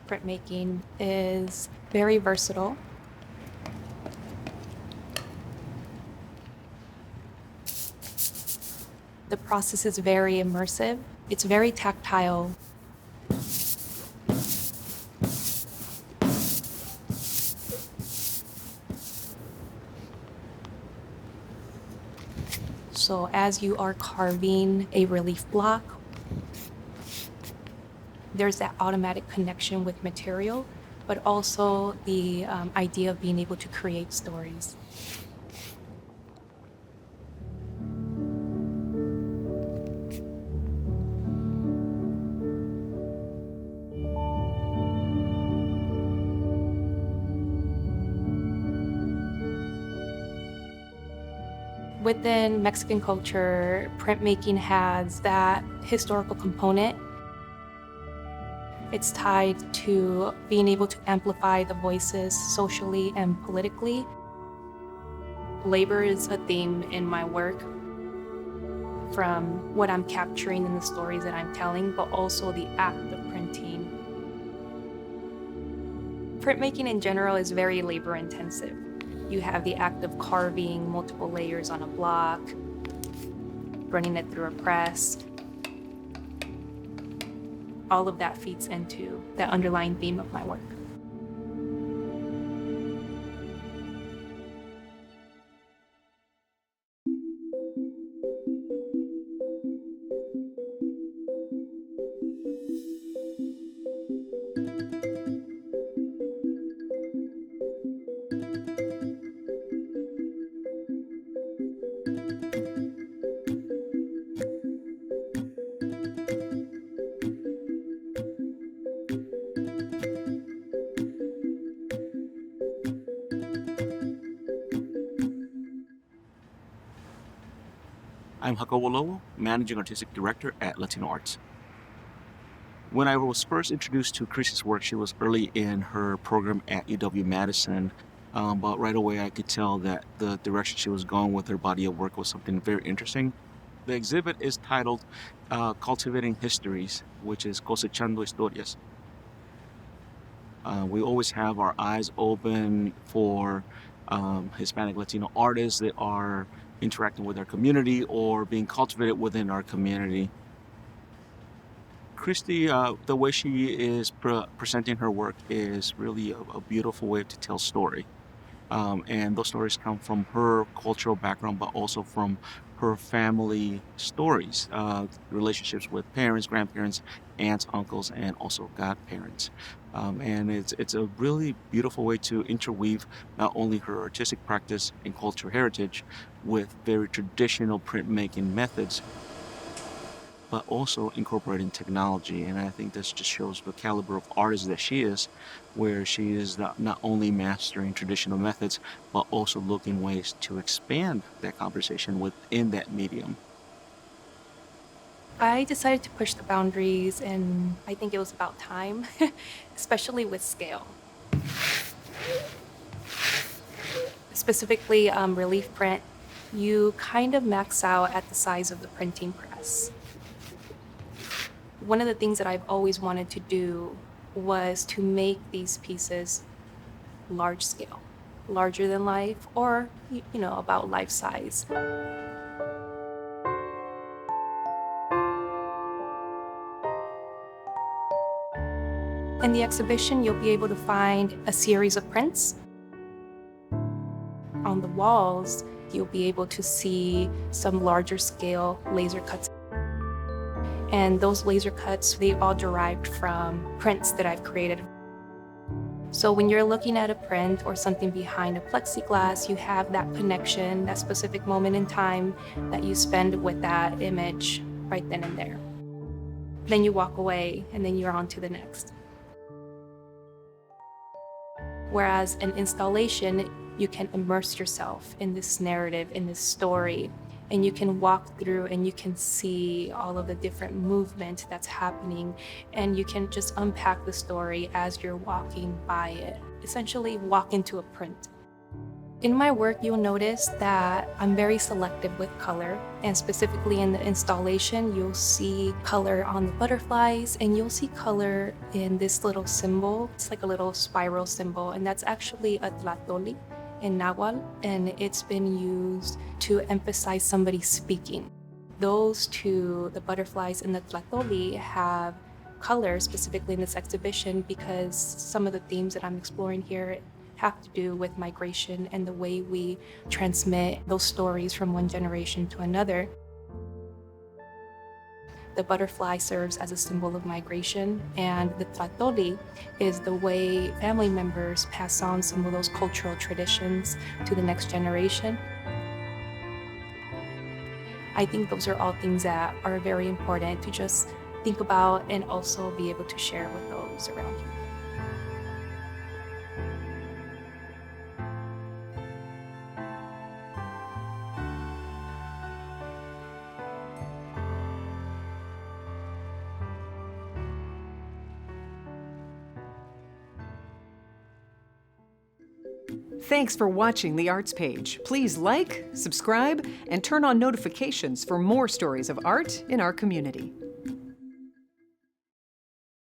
printmaking is very versatile. The process is very immersive. It's very tactile. So as you are carving a relief block, there's that automatic connection with material, but also the idea of being able to create stories. Within Mexican culture, printmaking has that historical component. It's tied to being able to amplify the voices socially and politically. Labor is a theme in my work, from what I'm capturing in the stories that I'm telling, but also the act of printing. Printmaking in general is very labor intensive. You have the act of carving multiple layers on a block, running it through a press. All of that feeds into the underlying theme of my work. I'm Jacobo Lovo, Managing Artistic Director at Latino Arts. When I was first introduced to Christie's work, she was early in her program at UW-Madison, but right away I could tell that the direction she was going with her body of work was something very interesting. The exhibit is titled Cultivating Histories, which is Cosechando Historias. We always have our eyes open for Hispanic Latino artists that are interacting with our community or being cultivated within our community. Christie, the way she is presenting her work is really a beautiful way to tell story. And those stories come from her cultural background, but also from her family stories, relationships with parents, grandparents, aunts, uncles, and also godparents. And it's a really beautiful way to interweave not only her artistic practice and cultural heritage with very traditional printmaking methods, but also incorporating technology. And I think this just shows the caliber of artist that she is, where she is not only mastering traditional methods, but also looking ways to expand that conversation within that medium. I decided to push the boundaries, and I think it was about time, especially with scale. Specifically, relief print, you kind of max out at the size of the printing press. One of the things that I've always wanted to do was to make these pieces large scale, larger than life, or, about life size. In the exhibition, you'll be able to find a series of prints. On the walls, you'll be able to see some larger scale laser cuts. And those laser cuts, they all derived from prints that I've created. So when you're looking at a print or something behind a plexiglass, you have that connection, that specific moment in time that you spend with that image right then and there. Then you walk away, and then you're on to the next. Whereas an installation, you can immerse yourself in this narrative, in this story, and you can walk through and you can see all of the different movement that's happening, and you can just unpack the story as you're walking by it. Essentially, walk into a print. In my work, you'll notice that I'm very selective with color, and specifically in the installation, you'll see color on the butterflies, and you'll see color in this little symbol. It's like a little spiral symbol, and that's actually a tlatoli in Nahuatl, and it's been used to emphasize somebody speaking. Those two, the butterflies and the tlatoli, have color specifically in this exhibition because some of the themes that I'm exploring here have to do with migration and the way we transmit those stories from one generation to another. The butterfly serves as a symbol of migration, and the tlatoli is the way family members pass on some of those cultural traditions to the next generation. I think those are all things that are very important to just think about and also be able to share with those around you. Thanks for watching the Arts Page. Please like, subscribe, and turn on notifications for more stories of art in our community.